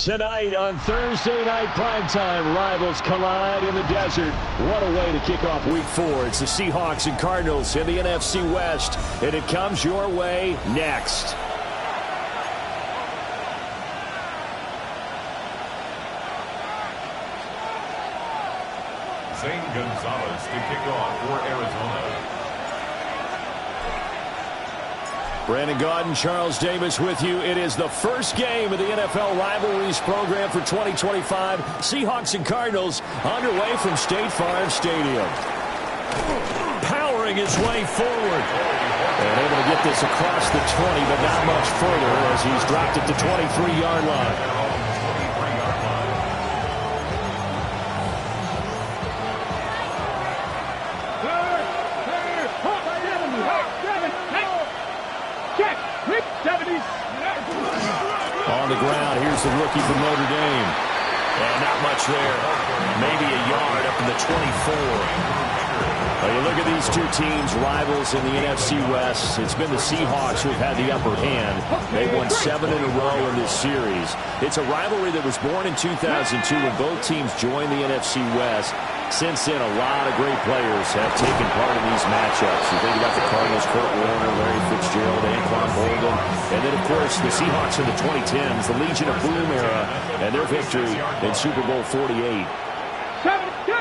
Tonight on Thursday Night Primetime, rivals collide in the desert. What a way to kick off Week 4. It's the Seahawks and Cardinals in the NFC West, and it comes your way next. Zane Gonzalez to kick off for Arizona. Brandon Gaudin, Charles Davis with you. It is the first game of the NFL Rivalries program for 2025. Seahawks and Cardinals underway from State Farm Stadium. Powering his way forward. And able to get this across the 20, but not much further as he's dropped it to 23-yard line. On the ground, here's the rookie from Notre Dame. And not much there. Maybe a yard up in the 24. Well, you look at these two teams, rivals in the NFC West. It's been the Seahawks who have had the upper hand. They've won 7 in a row in this series. It's a rivalry that was born in 2002 when both teams joined the NFC West. Since then, a lot of great players have taken part in these matchups. You think about the Cardinals, Kurt Warner, Larry Fitzgerald, Anquan Boldin, and then, of course, the Seahawks in the 2010s, the Legion of Boom era, and their victory in Super Bowl 48. 72!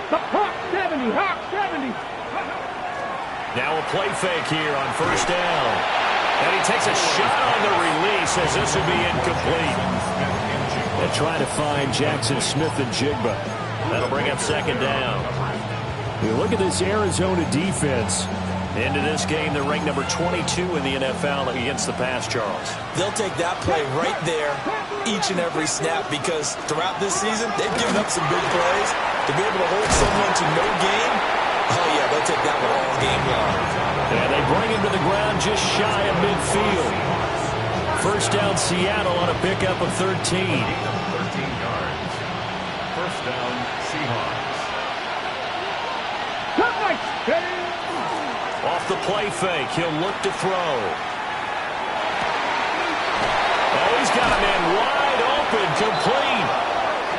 The Hawk 70, Hawk 70. Now a play fake here on first down. And he takes a shot on the release as this would be incomplete. And trying to find Jackson Smith and Jigba. That'll bring up second down. You look at this Arizona defense. Into this game, they're ranked number 22 in the NFL against the pass, Charles. They'll take that play right there each and every snap because throughout this season, they've given up some big plays. To be able to hold someone to no gain, oh, yeah, they'll take that one all game long. And they bring him to the ground just shy of midfield. First down, Seattle on a pickup of 13. 13 yards. First down, Seahawks. Off the play fake, he'll look to throw. Oh, he's got a man wide open, complete.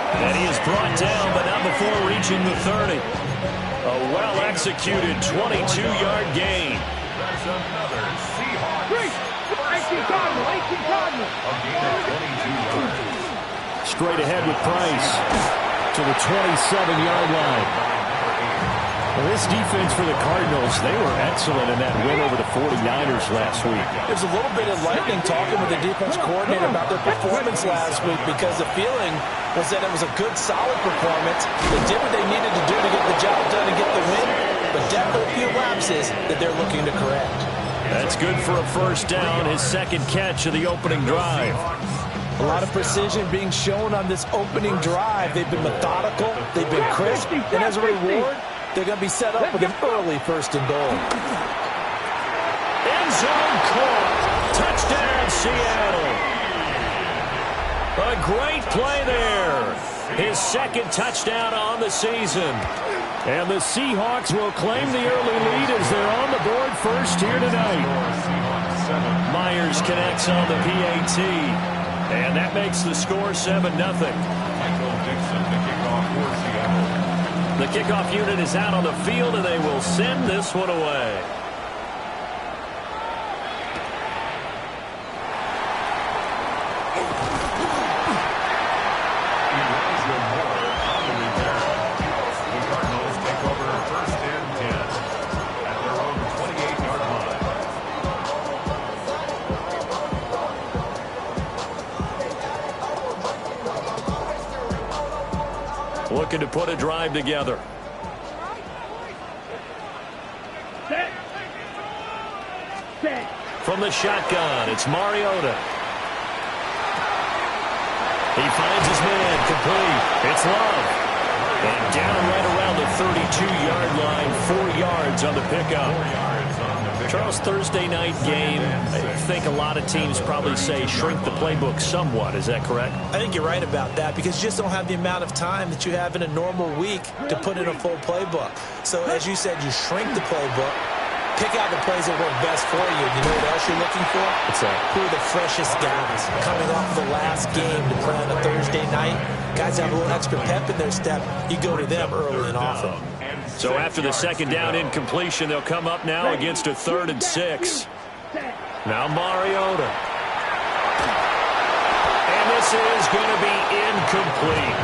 And he is brought down, but not before reaching the 30. A well-executed 22-yard gain. That's another Seahawks. 18 Cardinal. A gain of 22 yards. Straight ahead with Price to the 27-yard line. Well, this defense for the Cardinals, they were excellent in that win over the 49ers last week. There's a little bit of lightning talking with the defense coordinator about their performance last week because the feeling was that it was a good, solid performance. They did what they needed to do to get the job done and get the win, but definitely a few lapses that they're looking to correct. That's good for a first down, his second catch of the opening drive. A lot of precision being shown on this opening drive. They've been methodical, they've been crisp, and as a reward, they're going to be set up with an early first and goal. End zone caught. Touchdown, Seattle. A great play there. His second touchdown on the season. And the Seahawks will claim the early lead as they're on the board first here tonight. Myers connects on the PAT. And that makes the score 7-0. Michael Dixon to kick off for Seattle. The kickoff unit is out on the field, and they will send this one away. The Cardinals take over first and 10 at their own 28-yard line. Looking to put a drive together. From the shotgun, it's Mariota. He finds his man, complete. It's Love. And down right around the 32-yard line, 4 yards on the pickup. Charles, Thursday night game, I think a lot of teams probably say shrink the playbook somewhat. Is that correct? I think you're right about that because you just don't have the amount of time that you have in a normal week to put in a full playbook. So as you said, you shrink the playbook. Pick out the plays that work best for you. You know what else you're looking for? What's that? Who are the freshest guys coming off the last game to play on a Thursday night? Guys have a little extra pep in their step. You go to them early and often. So after the second down incompletion, they'll come up now against a 3rd and 6. Now Mariota. And this is going to be incomplete.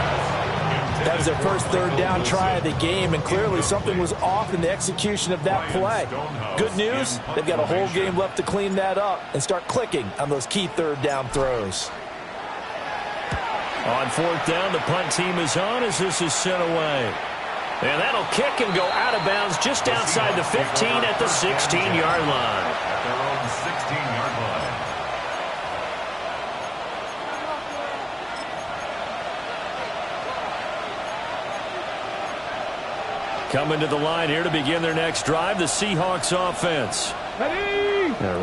That was their first 3rd down try of the game, and clearly something was off in the execution of that play. Good news, they've got a whole game left to clean that up and start clicking on those key 3rd down throws. On 4th down, the punt team is on as this is sent away. And that'll kick and go out of bounds just outside the 15 at the 16-yard line. At their own 16-yard line. Coming to the line here to begin their next drive, the Seahawks offense.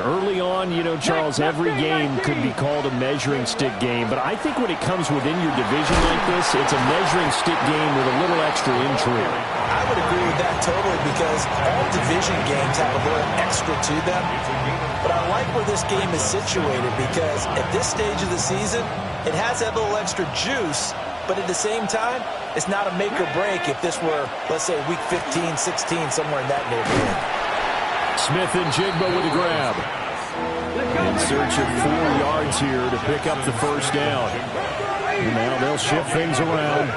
Early on, you know, Charles, every game could be called a measuring stick game, but I think when it comes within your division like this, it's a measuring stick game with a little extra intrigue. I would agree with that totally because all division games have a little extra to them. But I like where this game is situated because at this stage of the season, it has that little extra juice, but at the same time, it's not a make or break if this were, let's say, week 15, 16, somewhere in that neighborhood. Smith and Jigba with a grab. In search of 4 yards here to pick up the first down. And now they'll shift things around.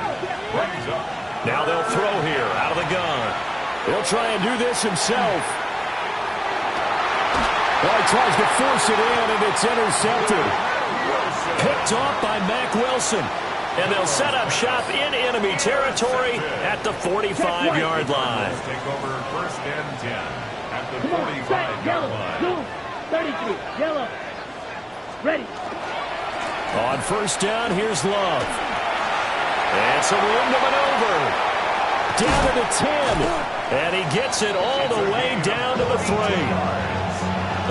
Now they'll throw here out of the gun. He'll try and do this himself. Well, he tries to force it in, and it's intercepted. Picked off by Mack Wilson. And they'll set up shop in enemy territory at the 45-yard line. Take over 1st and 10 at the 45-yard line. 33, yellow. Ready. On 1st down, here's Love. And some room to maneuver. Down to the 10. And he gets it all the way down to the 3.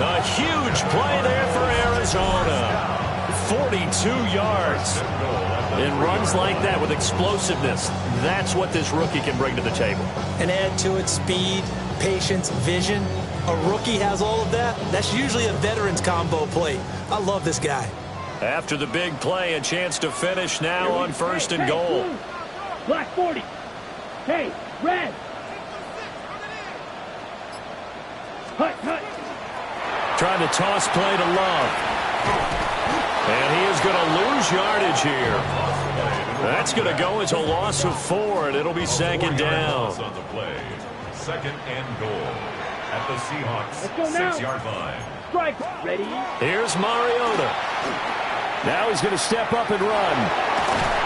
A huge play there for Arizona. 42 yards. And runs like that with explosiveness. That's what this rookie can bring to the table. And add to it speed, patience, vision. A rookie has all of that. That's usually a veteran's combo plate. I love this guy. After the big play, a chance to finish now on 1st and goal. Black 40. Hey, red. Hut. Trying to toss play to Love. And he is going to lose yardage here. That's going to go as a loss of 4, and it'll be 2nd down. On the play. 2nd and goal at the Seahawks 6-yard line. Strike. Ready. Here's Mariota. Now he's going to step up and run.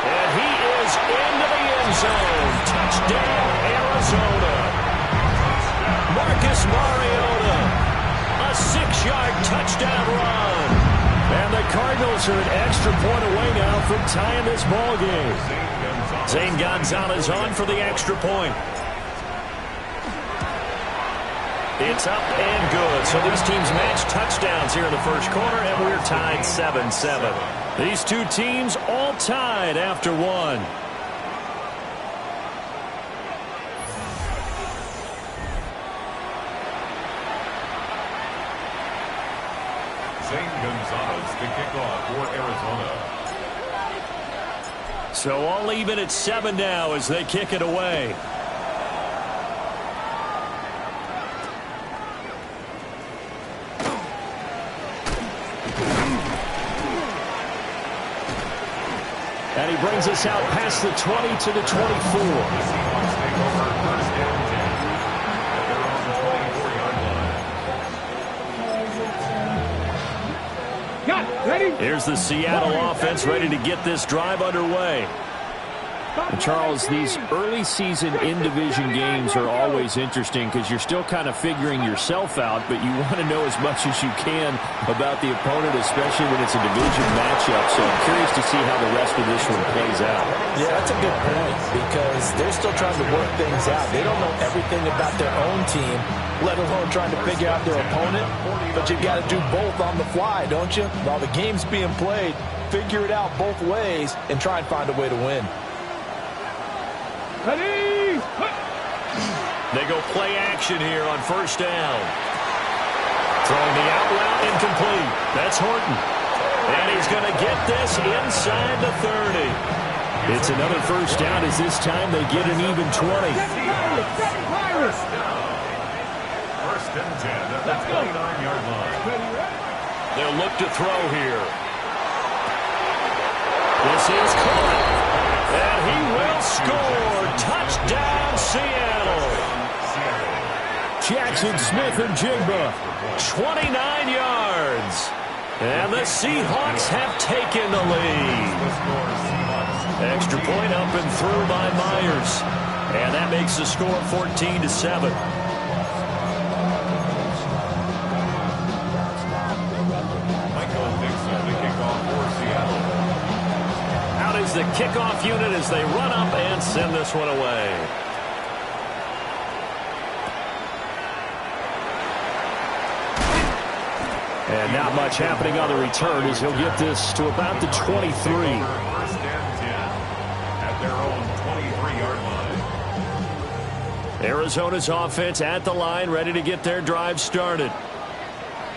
And he is into the end zone. Touchdown, Arizona. Marcus Mariota. A 6-yard touchdown run. And the Cardinals are an extra point away now from tying this ball game. Zane Gonzalez on for the extra point. It's up and good. So these teams match touchdowns here in the first quarter, and we're tied 7-7. These two teams all tied after 1. Zane Gonzalez to kick off for Arizona. So all even at 7 now as they kick it away. And he brings us out past the 20 to the 24. The Seahawks take over 1st and 10 at their own 24-yard line. Got it. Ready. Here's the Seattle offense ready to get this drive underway. And Charles, these early season in-division games are always interesting because you're still kind of figuring yourself out, but you want to know as much as you can about the opponent, especially when it's a division matchup. So I'm curious to see how the rest of this one plays out. Yeah, that's a good point because they're still trying to work things out. They don't know everything about their own team, let alone trying to figure out their opponent. But you've got to do both on the fly, don't you? While the game's being played, figure it out both ways and try and find a way to win. Ready. They go play action here on 1st down. Throwing the out route incomplete. That's Horton. And he's going to get this inside the 30. It's another first down as this time they get an even 20. First and 10 at the 29-yard line. They'll look to throw here. This is caught. And he will score. Touchdown, Seattle. Jackson Smith and Jigba. 29 yards. And the Seahawks have taken the lead. Extra point up and through by Myers. And that makes the score 14-7. Out is the kickoff unit as they run up and send this one away. And not much happening on the return as he'll get this to about the 23. First and 10 at their own 23-yard line. Arizona's offense at the line, ready to get their drive started.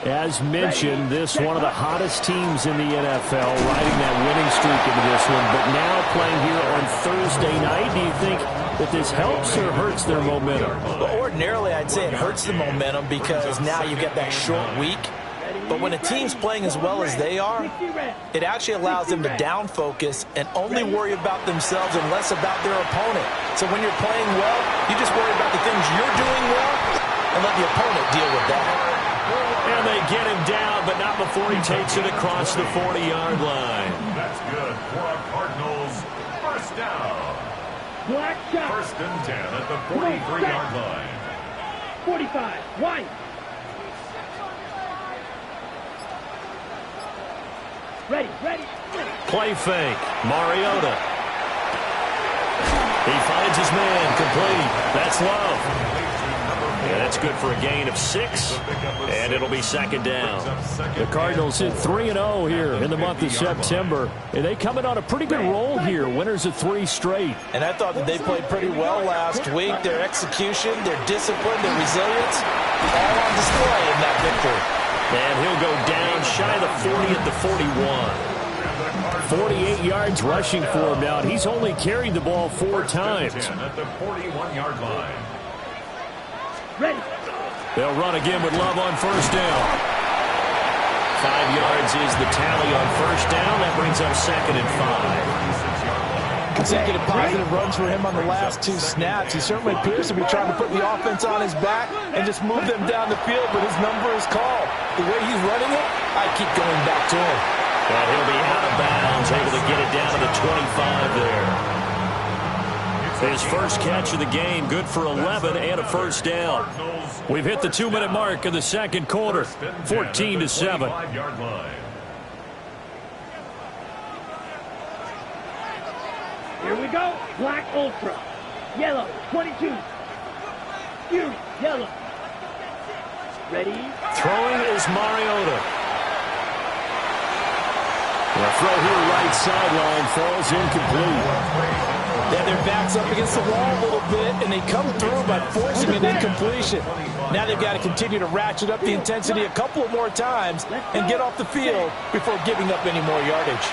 As mentioned, this one of the hottest teams in the NFL, riding that winning streak into this one. But now playing here on Thursday night, do you think that this helps or hurts their momentum? Well, ordinarily, I'd say it hurts the momentum because now you get that short week. But when a team's playing as well as they are, it actually allows them to down focus and only worry about themselves and less about their opponent. So when you're playing well, you just worry about the things you're doing well and let the opponent deal with that. And they get him down, but not before he takes it across the 40-yard line. That's good for a Cardinals first down. Black shot. First and 10 at the 43-yard line. 45. White. Ready. Play fake. Mariota. He finds his man. Complete. That's Love. Yeah, that's good for a gain of 6, and it'll be second down. The Cardinals hit 3-0 here in the month of September, and they come in on a pretty good roll here, winners of 3 straight. And I thought that they played pretty well last week. Their execution, their discipline, their resilience, all on display in that victory. And he'll go down shy of the 40 at the 41. 48 yards rushing for him now, and he's only carried the ball 4 times. At the 41-yard line. Ready. They'll run again with Love on first down. 5 yards is the tally on first down. That brings up second and 5. Consecutive positive runs for him on the last 2 snaps. He certainly appears to be trying to put the offense on his back and just move them down the field, but his number is called. The way he's running it, I keep going back to him. And he'll be out of bounds, able to get it down to the 25 there. His first catch of the game, good for 11 and a first down. We've hit the 2-minute mark of the second quarter, 14-7. Here we go. Black Ultra. Yellow. 22. Fury. Yellow. Ready. Throwing is Mariota. The throw here right sideline falls incomplete. Yeah, their back's up against the wall a little bit, and they come through by forcing an incompletion. Now they've got to continue to ratchet up the intensity a couple of more times and get off the field before giving up any more yardage.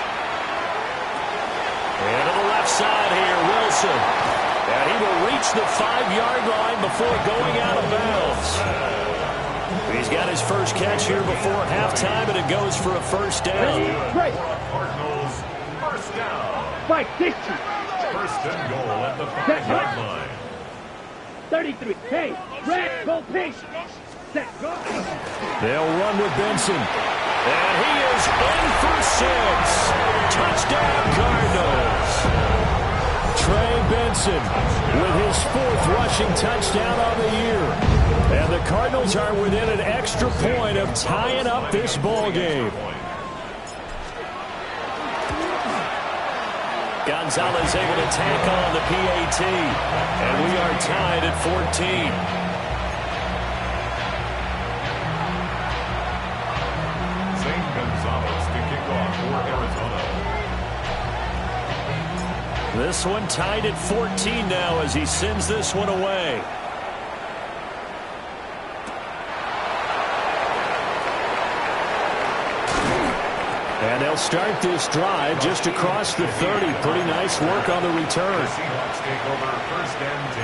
And to the left side here, Wilson. And he will reach the 5-yard line before going out of bounds. He's got his first catch here before halftime, and it goes for a first down. Right. Cardinals first down. Fight 50. First and goal at the 5-yard line. 33. Hey, Red, go pink. Set, go. They'll run with Benson. And he is in for 6. Touchdown, Cardinals. Trey Benson with his 4th rushing touchdown of the year. And the Cardinals are within an extra point of tying up this ball game. Gonzalez able to tack on the PAT. And we are tied at 14. St. Gonzalez to kick off for Arizona. This one tied at 14 now as he sends this one away. And they'll start this drive just across the 30. Pretty nice work on the return. The Seahawks take over first and 10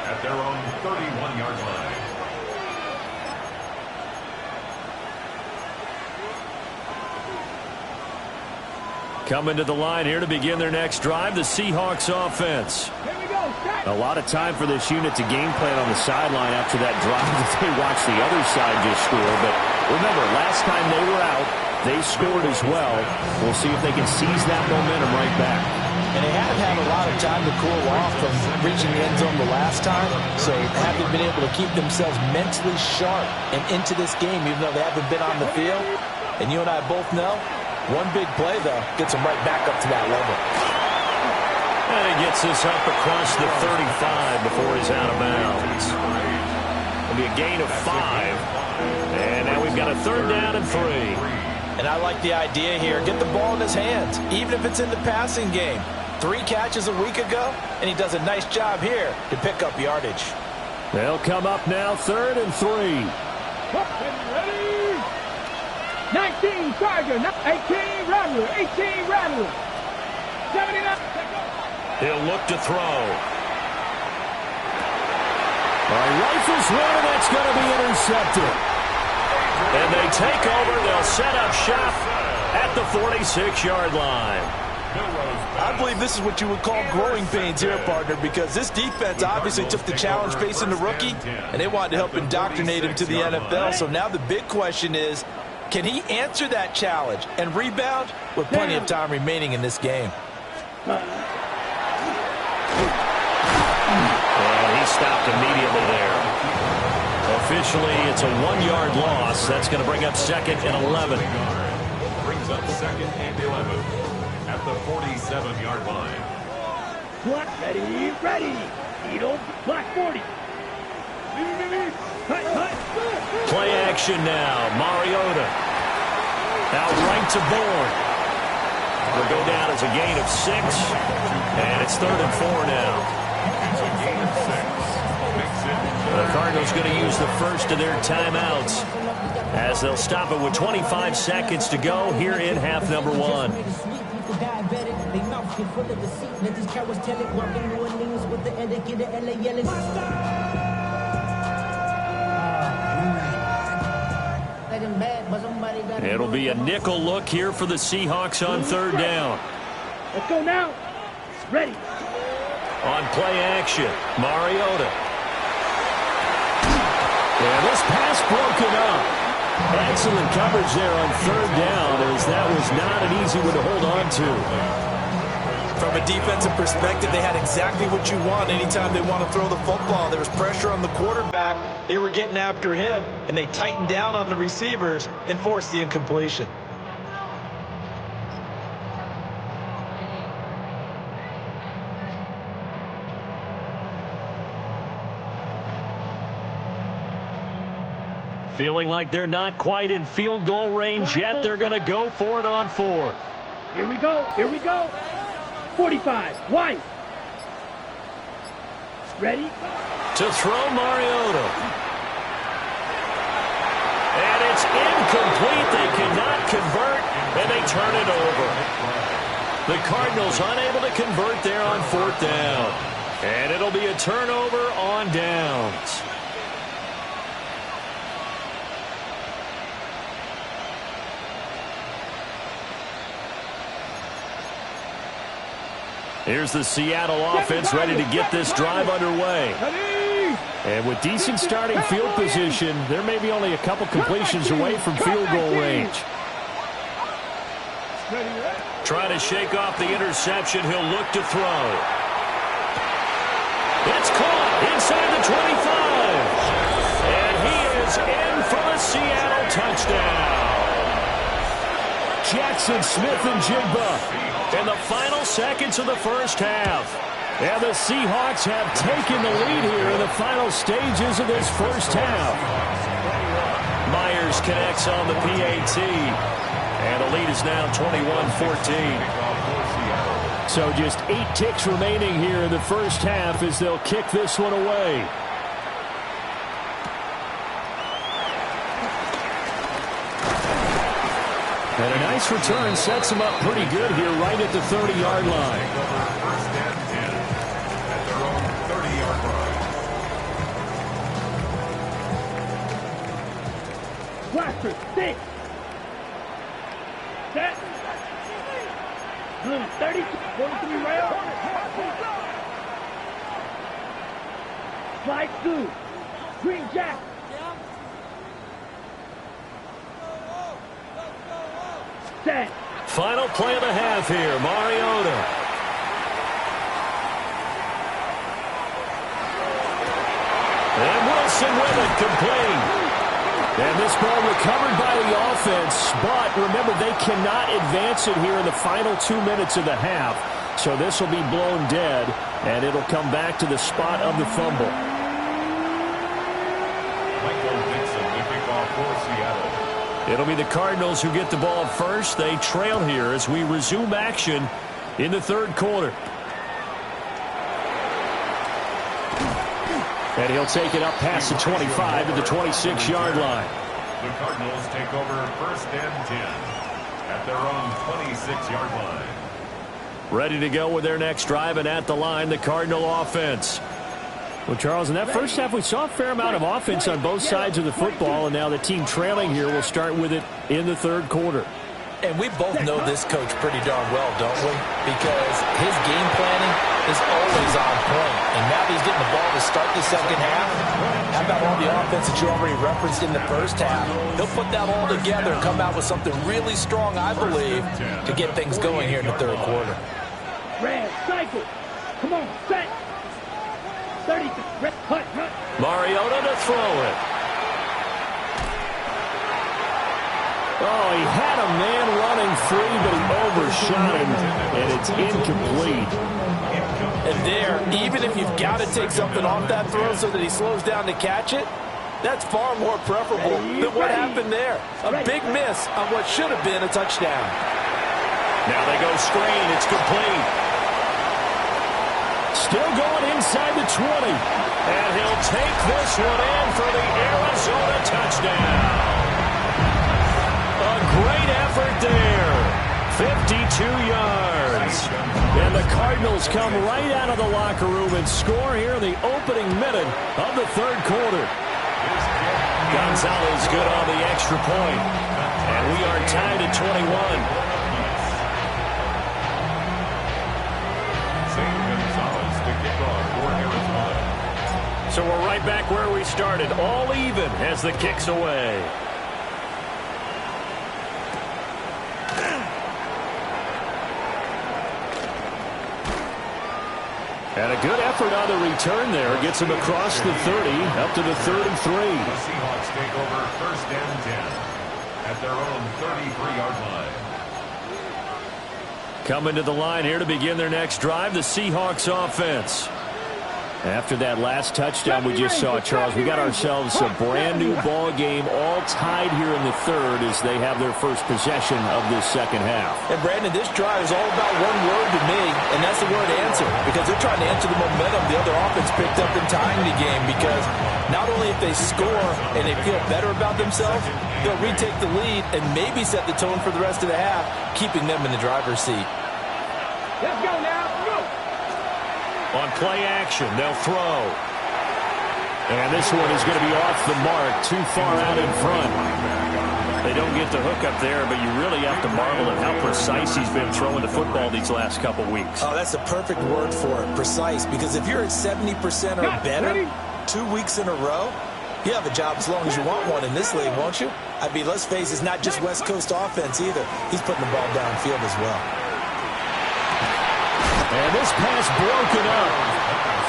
at their own 31-yard line. Coming to the line here to begin their next drive, the Seahawks offense. Here we go. Start. A lot of time for this unit to game plan on the sideline after that drive that they watched the other side just score. But remember, last time they were out, they scored as well. We'll see if they can seize that momentum right back. And they haven't had a lot of time to cool off from reaching the end zone the last time, so haven't been able to keep themselves mentally sharp and into this game, even though they haven't been on the field. And you and I both know, one big play, though, gets them right back up to that level. And he gets this up across the 35 before he's out of bounds. It'll be a gain of 5. And now we've got a 3rd down and 3. And I like the idea here. Get the ball in his hands, even if it's in the passing game. 3 catches a week ago, and he does a nice job here to pick up yardage. They'll come up now 3rd and 3. Ready? 19 Charger, 18 Rattler, 18 Rattler. 79. He'll look to throw. Rifles one, and that's going to be intercepted. And they take over. They'll set up shop at the 46-yard line. I believe this is what you would call growing pains here, partner, because this defense obviously took the challenge facing the rookie, and they wanted to help indoctrinate him to the NFL. So now the big question is, can he answer that challenge and rebound with plenty of time remaining in this game? And he stopped immediately there. Officially, it's a 1-yard loss. That's going to bring up 2nd and 11. Brings up 2nd and 11 at the 47-yard line. Ready, ready. Needle, black 40. Play action now. Mariota. Out right to Bourne. Will go down as a gain of 6. And it's 3rd and 4 now. It's a gain of 6. The Cardinals going to use the first of their timeouts as they'll stop it with 25 seconds to go here in half number 1. It'll be a nickel look here for the Seahawks on 3rd down. Let's go now. Ready. On play action, Mariota. And this pass broken up. Excellent coverage there on 3rd down, as that was not an easy one to hold on to. From a defensive perspective, they had exactly what you want anytime they want to throw the football. There was pressure on the quarterback. They were getting after him, and they tightened down on the receivers and forced the incompletion. Feeling like they're not quite in field goal range yet. They're going to go for it on 4th. Here we go. Here we go. 45. White. Ready? To throw Mariota. And it's incomplete. They cannot convert, and they turn it over. The Cardinals unable to convert there on 4th down. And it'll be a turnover on downs. Here's the Seattle offense ready to get this drive underway. And with decent starting field position, there may be only a couple completions away from field goal range. Trying to shake off the interception. He'll look to throw. It's caught inside the 25. And he is in for the Seattle touchdown. Jackson Smith and Jigba in the final seconds of the first half. And the Seahawks have taken the lead here in the final stages of this first half. Myers connects on the PAT. And the lead is now 21-14. So just 8 ticks remaining here in the first half as they'll kick this one away. And a nice return sets him up pretty good here right at the 30-yard line. First and 10 at their own 30-yard line. Blaster, 6. Set. Blue, 30, 43 rail. Slide 2. Green jack. Set. Final play of the half here, Mariota. And Wilson with it, complete. And this ball recovered by the offense, but remember, they cannot advance it here in the final 2 minutes of the half. So this will be blown dead, and it'll come back to the spot of the fumble. It'll be the Cardinals who get the ball first. They trail here as we resume action in the third quarter. And he'll take it up past the 25 to the 26-yard line. The Cardinals take over first and 10 at their own 26-yard line. Ready to go with their next drive, and at the line, the Cardinal offense. Well, Charles, in that first half, we saw a fair amount of offense on both sides of the football, and now the team trailing here will start with it in the third quarter. And we both know this coach pretty darn well, don't we? Because his game planning is always on point. And now he's getting the ball to start the second half. How about all the offense that you already referenced in the first half? He'll put that all together and come out with something really strong, I believe, to get things going here in the third quarter. Red, cycle. Come on, set. 30, red, hut. Mariota to throw it. Oh, he had a man running free, but he overshot him, and it's incomplete. And there, even if you've got to take something off that throw so that he slows down to catch it, that's far more preferable than what happened there. A big miss on what should have been a touchdown. Now they go screen. It's complete. Still going inside the 20. And he'll take this one in for the Arizona touchdown. A great effort there. 52 yards. And the Cardinals come right out of the locker room and score here in the opening minute of the third quarter. Gonzalez good on the extra point. And we are tied at 21. So we're right back where we started, all even as the kick's away. And a good effort on the return there. Gets him across the 30, up to the 33. The Seahawks take over first and 10 at their own 33-yard line. Coming to the line here to begin their next drive, the Seahawks offense. After that last touchdown we just saw, Charles, we got ourselves a brand-new ball game, all tied here in the third as they have their first possession of this second half. And, Brandon, this drive is all about one word to me, and that's the word answer, because they're trying to answer the momentum the other offense picked up in tying the game, because not only if they score and they feel better about themselves, they'll retake the lead and maybe set the tone for the rest of the half, keeping them in the driver's seat. Let's go now. Go. On play action, they'll throw. And this one is going to be off the mark, too far out in front. They don't get the hook up there, but you really have to marvel at how precise he's been throwing the football these last couple weeks. Oh, that's the perfect word for it, precise, because if you're at 70% or better 2 weeks in a row, you have a job as long as you want one in this league, won't you? I mean, let's face it, it's not just West Coast offense either. He's putting the ball downfield as well. And this pass broken up.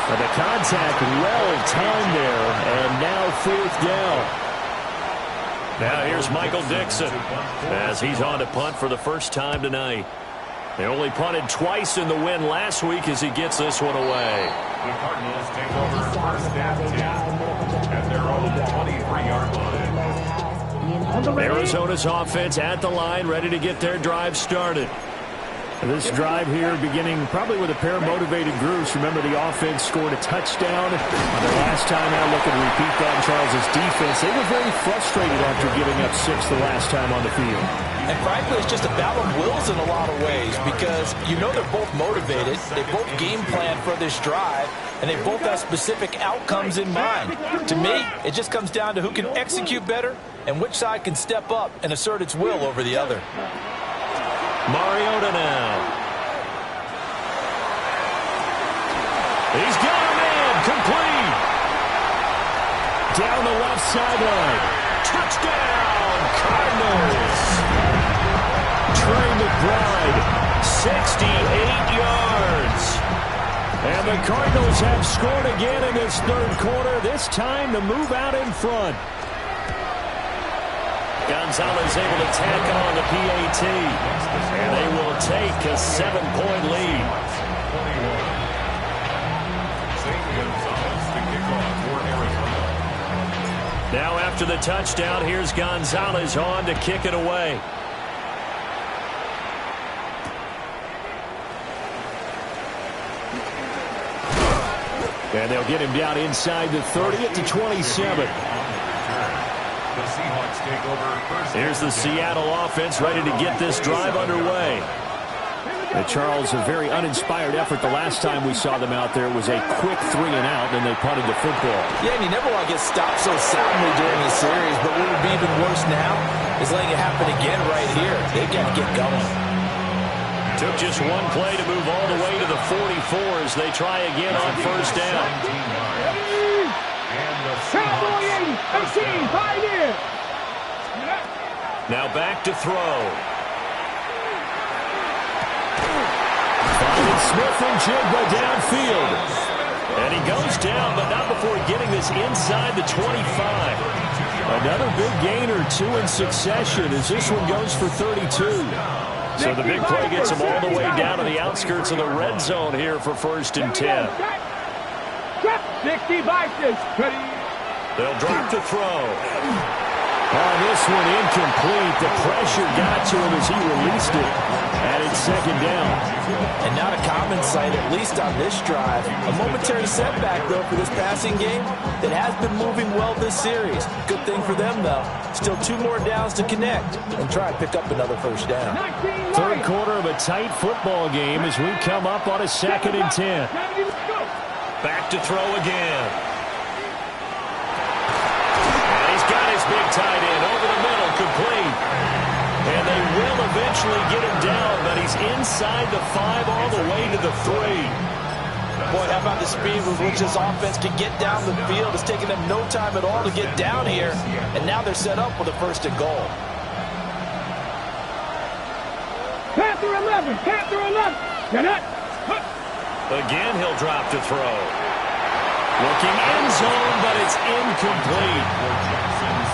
And the contact well timed there. And now fourth down. Now here's Michael Dixon as he's on to punt for the first time tonight. They only punted twice in the win last week as he gets this one away. The Cardinals take over first and 10 at their own 23-yard line. Arizona's offense at the line, ready to get their drive started. This drive here beginning probably with a pair of motivated groups. Remember, the offense scored a touchdown on the last time out. Looking to repeat that in Charles' defense. They were very frustrated after giving up 6 the last time on the field. And frankly, it's just a battle of wills in a lot of ways because you know they're both motivated. They both game plan for this drive, and they both have specific outcomes in mind. To me, it just comes down to who can execute better and which side can step up and assert its will over the other. Mariota now. He's got a man complete. Down the left sideline. Touchdown, Cardinals. Trey McBride, 68 yards. And the Cardinals have scored again in this third quarter. This time to move out in front. Gonzalez able to tack on the PAT. And they will take a 7-point lead. Now after the touchdown, here's Gonzalez on to kick it away. And they'll get him down inside the 30 at the 27. The Seahawks take over first. Here's the Seattle offense ready to get this drive underway. Charles, a very uninspired effort the last time we saw them out there. It was a quick 3-and-out, and they punted the football. Yeah, and you never want to get stopped so soundly during a series, but what would be even worse now is letting it happen again right here. They've got to get going. Took just one play to move all the way to the 44 as they try again on first down. Cowboy 80, 18, 5 years. Now back to throw. Finding Smith and Jigba downfield. And he goes down, but not before getting this inside the 25. Another big gain or 2 in succession as this one goes for 32. So the big play gets him all the way down to the outskirts of the red zone here for 1st and 10. 60 boxes. They'll drop to throw. Oh, this one incomplete. The pressure got to him as he released it. And it's 2nd down. And not a common sight, at least on this drive. A momentary setback, though, for this passing game that has been moving well this series. Good thing for them, though. Still 2 more downs to connect and try and pick up another first down. Third quarter of a tight football game as we come up on a 2nd and 10. Back to throw again. And he's got his big tight end over the middle, complete. And they will eventually get him down, but he's inside the 5 all the way to the 3. Boy, how about the speed with which this offense can get down the field? It's taken them no time at all to get down here, and now they're set up with a 1st and goal. Panther 11, Panther 11. Get it. Again, he'll drop to throw. Looking end zone, but it's incomplete.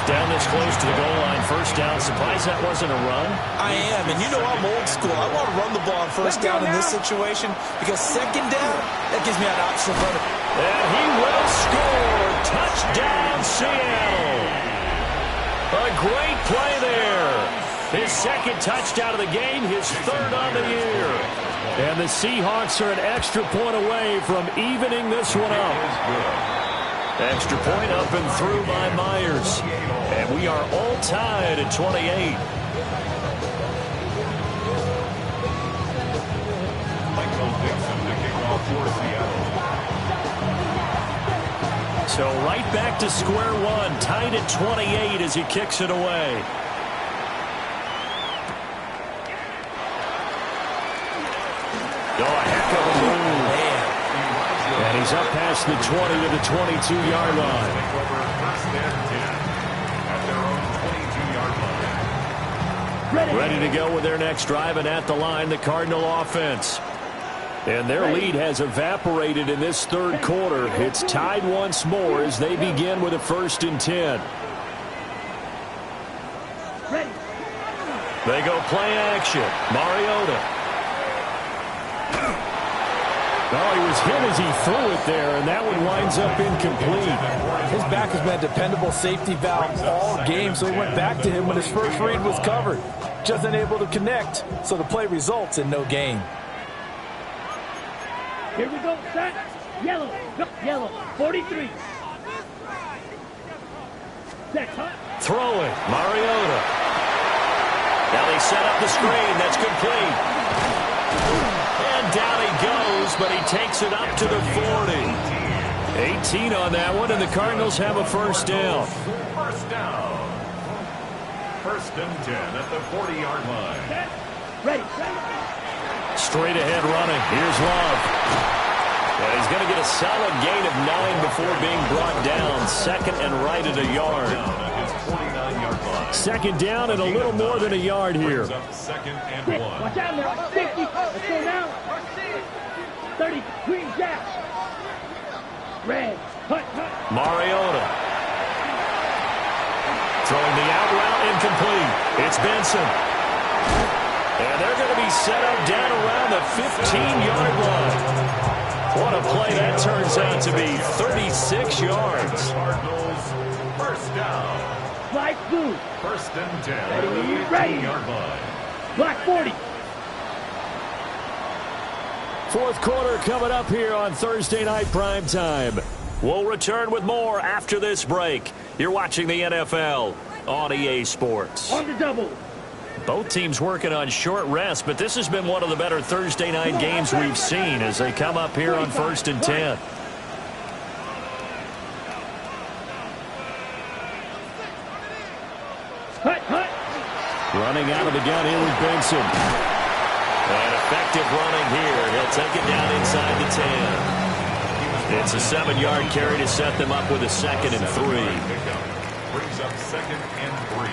Down this close to the goal line, 1st down. Surprised that wasn't a run? I am, and you know I'm old school. I want to run the ball on 1st down in this situation because 2nd down, that gives me an option to run it. And he will score. Touchdown, Seattle. A great play there. His 2nd touchdown of the game, his 3rd on the year. And the Seahawks are an extra point away from evening this one up. Extra point up and through by Myers. And we are all tied at 28. So right back to square one, tied at 28 as he kicks it away. Oh, a heck of a move. And he's up past the 20 to the 22-yard line. Ready to go with their next drive, and at the line, the Cardinal offense. And their lead has evaporated in this third quarter. It's tied once more as they begin with a 1st and 10. They go play action. Mariota. Well, he was hit as he threw it there, and that one winds up incomplete. His back has been a dependable safety valve all game, so he went back to him when his first read was covered. Just unable to connect, so the play results in no gain. Here we go, set. Yellow. Go. Yellow. 43. Set. Throwing. Mariota. Now they set up the screen. That's complete. And down he goes, but he takes it up to the 40. 18 on that one, and the Cardinals have a first down. First down. First and 10 at the 40-yard line. Ready. Straight ahead running. Here's Love. And he's going to get a solid gain of 9 before being brought down. Second and right at a yard. Second down and a little more than a yard here. Second and 1. Watch out now. 50. Let's go now. 30. Green jack. Red. Hut. Mariota. Throwing the out route incomplete. It's Benson. And they're going to be set up down around the 15-yard line. What a play that turns out to be. 36 yards. Cardinals first down. Black blue. First and 10 at the Ready. 15-yard line. Black 40. Fourth quarter coming up here on Thursday Night Primetime. We'll return with more after this break. You're watching the NFL on EA Sports. On the double. Both teams working on short rest, but this has been one of the better Thursday night games we've seen as they come up here on first and 10. Hut. Running out of the gun here with Benson. And effective running here. He'll take it down inside the 10. It's a 7-yard carry to set them up with a second and 3. Brings up second and 3.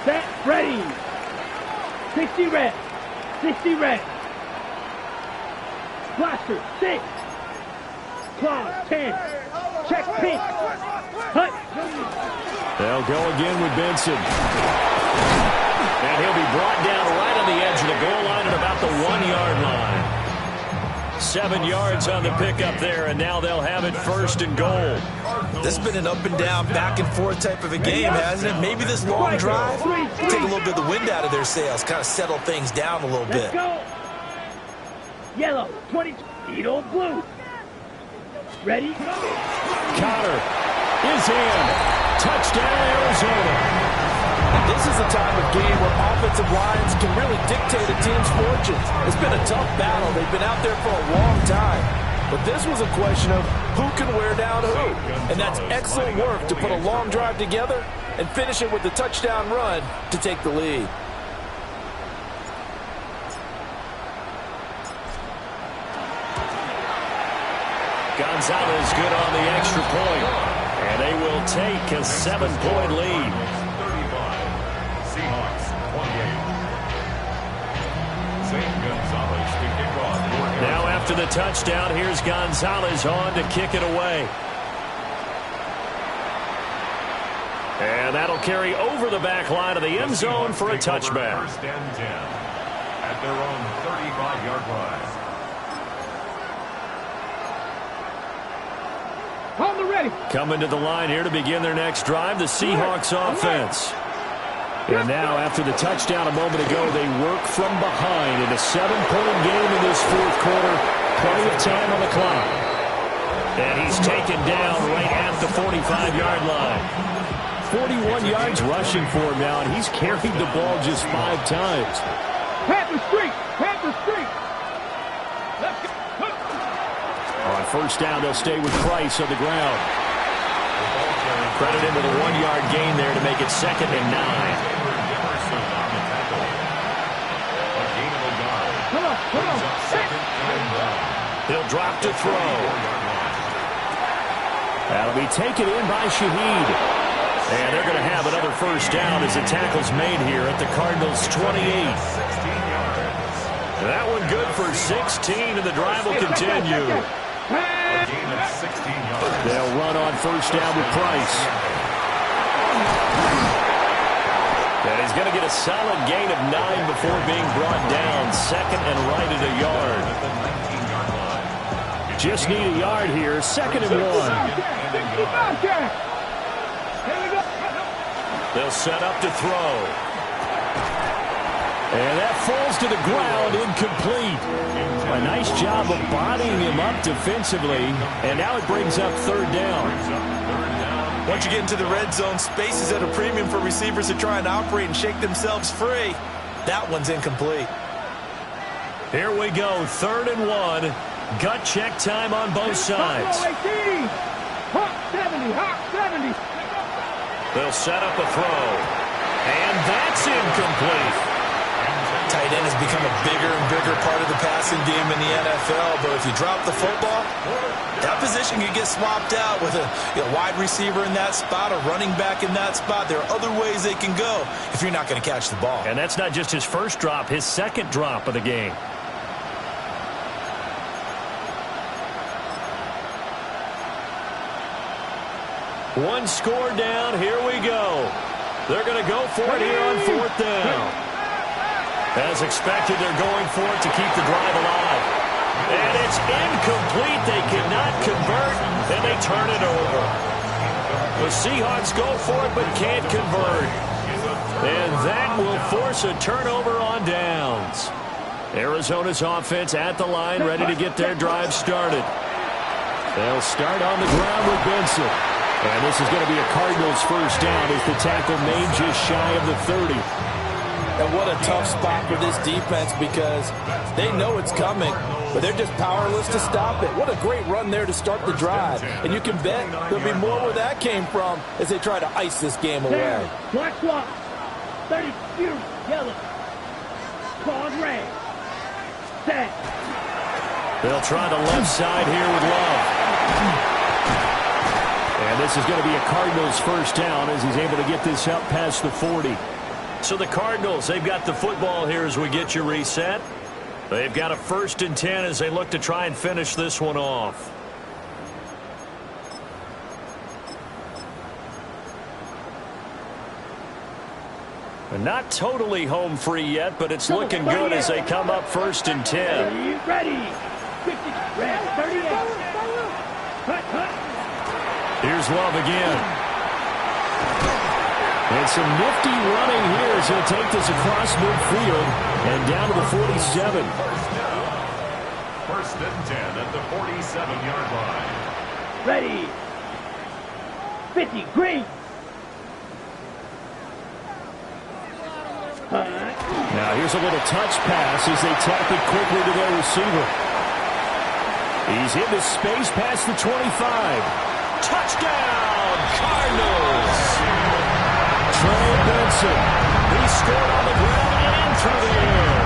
Set. Ready. 60 red. 60 red. Blaster. 6. Claws. 10. Check pink. Hut. They'll go again with Benson. And he'll be brought down right on the edge of the goal line at about the 1-yard line. 7 yards on the pickup there, and now they'll have it first and goal. This has been an up-and-down, back-and-forth type of a game, hasn't it? Maybe this long drive take a little bit of the wind out of their sails, kind of settle things down a little bit. Let's go. Yellow. 20. Edo blue. Ready? Cotter is in. Touchdown, Arizona. This is a time of game where offensive lines can really dictate a team's fortunes. It's been a tough battle. They've been out there for a long time. But this was a question of who can wear down who. And that's excellent work to put a long drive together and finish it with a touchdown run to take the lead. Gonzalez good on the extra point. And they will take a 7-point lead. 35. Seahawks 28. St. Gonzalez to kick off. Now after the touchdown, here's Gonzalez on to kick it away. And that'll carry over the back line of the end zone for a touchback. First and 10 at their own 35-yard line. On the ready. Coming to the line here to begin their next drive, the Seahawks offense. And now, after the touchdown a moment ago, they work from behind in a 7-point game in this fourth quarter. Plenty of time on the clock. And he's taken down right at the 45-yard line. 41 yards rushing for him now, and he's carried the ball just 5 times. Panther Street. Panther Street. Let's go. On first down, they'll stay with Price on the ground. Credit him with a 1-yard gain there to make it second and 9. Come on. He'll drop to throw. That'll be taken in by Shaheed. And they're going to have another first down as the tackle's made here at the Cardinals' 28. That one good for 16, and the drive will continue. They'll run on first down with Price. And And he's going to get a solid gain of 9 before being brought down. Second and right at a yard. Just need a yard here. Second and 1. They'll set up to throw. And that falls to the ground, incomplete. A nice job of bodying him up defensively. And now it brings up third down. Once you get into the red zone, space is at a premium for receivers to try and operate and shake themselves free. That one's incomplete. Here we go, third and 1. Gut check time on both sides. Hawk 70, Hawk 70. They'll set up a throw. And that's incomplete. Tight end has become a bigger and bigger part of the passing game in the NFL, but if you drop the football, that position can get swapped out with a wide receiver in that spot, a running back in that spot. There are other ways they can go if you're not going to catch the ball. And that's not just his first drop, his second drop of the game. One score down, here we go. They're going to go for it here on fourth down. As expected, they're going for it to keep the drive alive. And it's incomplete. They cannot convert, and they turn it over. The Seahawks go for it, but can't convert. And that will force a turnover on downs. Arizona's offense at the line, ready to get their drive started. They'll start on the ground with Benson. And this is going to be a Cardinals first down as the tackle made just shy of the 30. And what a tough spot for this defense because they know it's coming, but they're just powerless to stop it. What a great run there to start the drive. And you can bet there'll be more where that came from as they try to ice this game away. Black swap. 30, yellow. Claws red. Set. They'll try the left side here with Love. And this is going to be a Cardinals first down as he's able to get this up past the 40. So the Cardinals, they've got the football here as we get you reset. They've got a 1st and 10 as they look to try and finish this one off. And not totally home free yet, but it's looking good as they come up 1st and 10. Ready. 50, red, 38. Hut. Here's Love again. And some nifty running here as he'll take this across midfield and down to the 47. First and 10 at the 47-yard line. Ready. 50, green. Now here's a little touch pass as they tap it quickly to their receiver. He's into space past the 25. Touchdown, Cardinals! Trey Benson. He scored on the ground and through the air.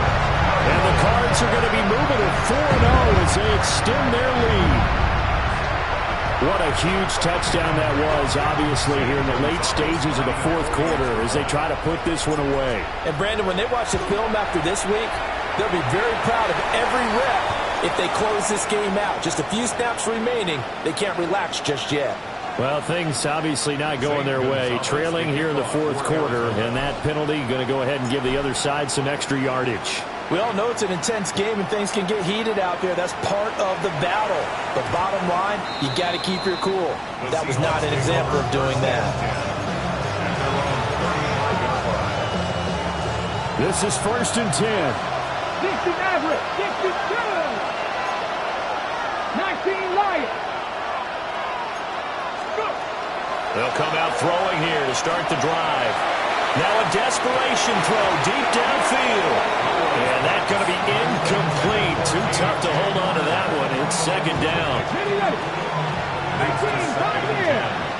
And the Cards are going to be moving to 4-0 as they extend their lead. What a huge touchdown that was, obviously, here in the late stages of the fourth quarter as they try to put this one away. And, Brandon, when they watch the film after this week, they'll be very proud of every rep if they close this game out. Just a few snaps remaining. They can't relax just yet. Well, things obviously not going their way. Trailing here in the fourth quarter, and that penalty going to go ahead and give the other side some extra yardage. We all know it's an intense game and things can get heated out there. That's part of the battle. But bottom line, you got to keep your cool. That was not an example of doing that. This is 1st and 10. 60 Maverick, 62. 19 Lions. They'll come out throwing here to start the drive. Now a desperation throw deep downfield. And that's going to be incomplete. Too tough to hold on to that one. It's second down. 19,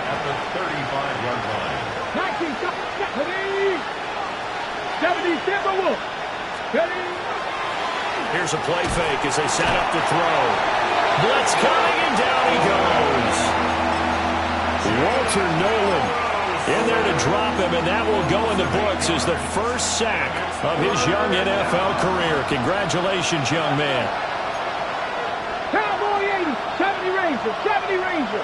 At the 35-yard line. 70 Timberwolves. Here's a play fake as they set up to throw. Blitz coming, and down he goes. Walter Nolan in there to drop him, and that will go in the books as the first sack of his young NFL career. Congratulations, young man. Cowboy 80, 70 Ranger, 70 Ranger.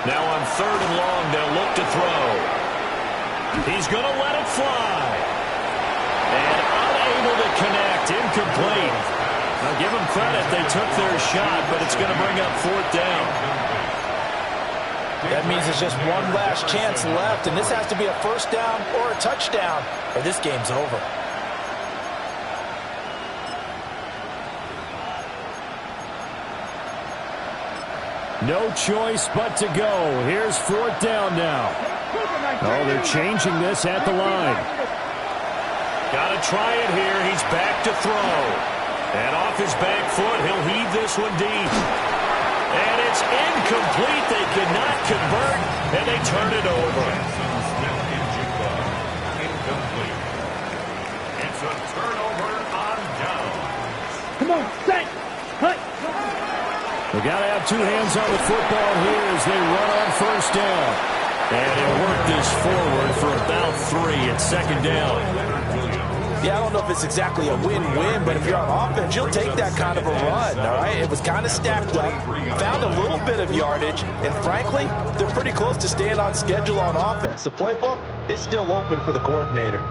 Now on 3rd and long, they'll look to throw. He's going to let it fly. And unable to connect. Incomplete. Now give them credit. They took their shot, but it's going to bring up 4th down. That means there's just one last chance left, and this has to be a 1st down or a touchdown, or this game's over. No choice but to go. Here's 4th down now. Oh, they're changing this at the line. Got to try it here. He's back to throw. And off his back foot, he'll heave this one deep. And it's incomplete. They cannot convert, and they turn it over. Incomplete. It's a turnover on downs. Come on, set, cut. They got to have 2 hands on the football here as they run on 1st down. And he'll work this forward for about 3 at 2nd down. Yeah, I don't know if it's exactly a win-win, but if you're on offense, you'll take that kind of a run, all right? It was kind of stacked up, found a little bit of yardage, and frankly, they're pretty close to staying on schedule on offense. The playbook is still open for the coordinator.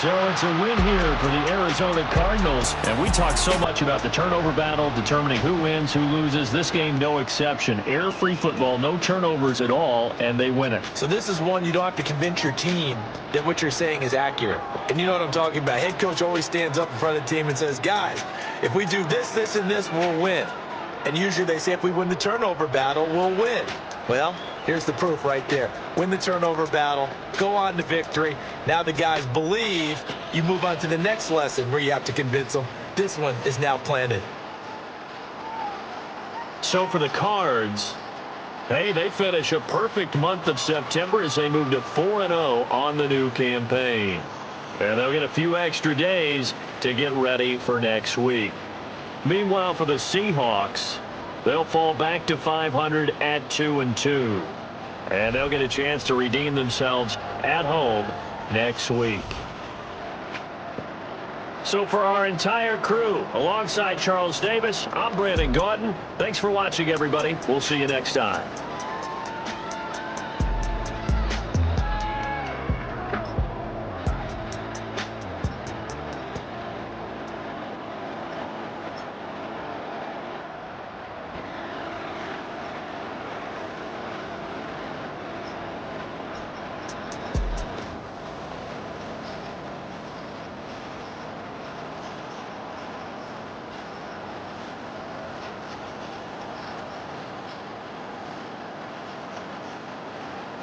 So it's a win here for the Arizona Cardinals. And we talk so much about the turnover battle, determining who wins, who loses. This game, no exception. Air-free football, no turnovers at all, and they win it. So this is one you don't have to convince your team that what you're saying is accurate. And you know what I'm talking about. Head coach always stands up in front of the team and says, guys, if we do this, this, and this, we'll win. And usually they say if we win the turnover battle, we'll win. Well, here's the proof right there. Win the turnover battle, go on to victory. Now the guys believe. You move on to the next lesson where you have to convince them. This one is now planted. So for the Cards, hey, they finish a perfect month of September as they move to 4-0 on the new campaign. And they'll get a few extra days to get ready for next week. Meanwhile, for the Seahawks, they'll fall back to 500 at 2-2. And they'll get a chance to redeem themselves at home next week. So for our entire crew, alongside Charles Davis, I'm Brandon Gautin. Thanks for watching, everybody. We'll see you next time.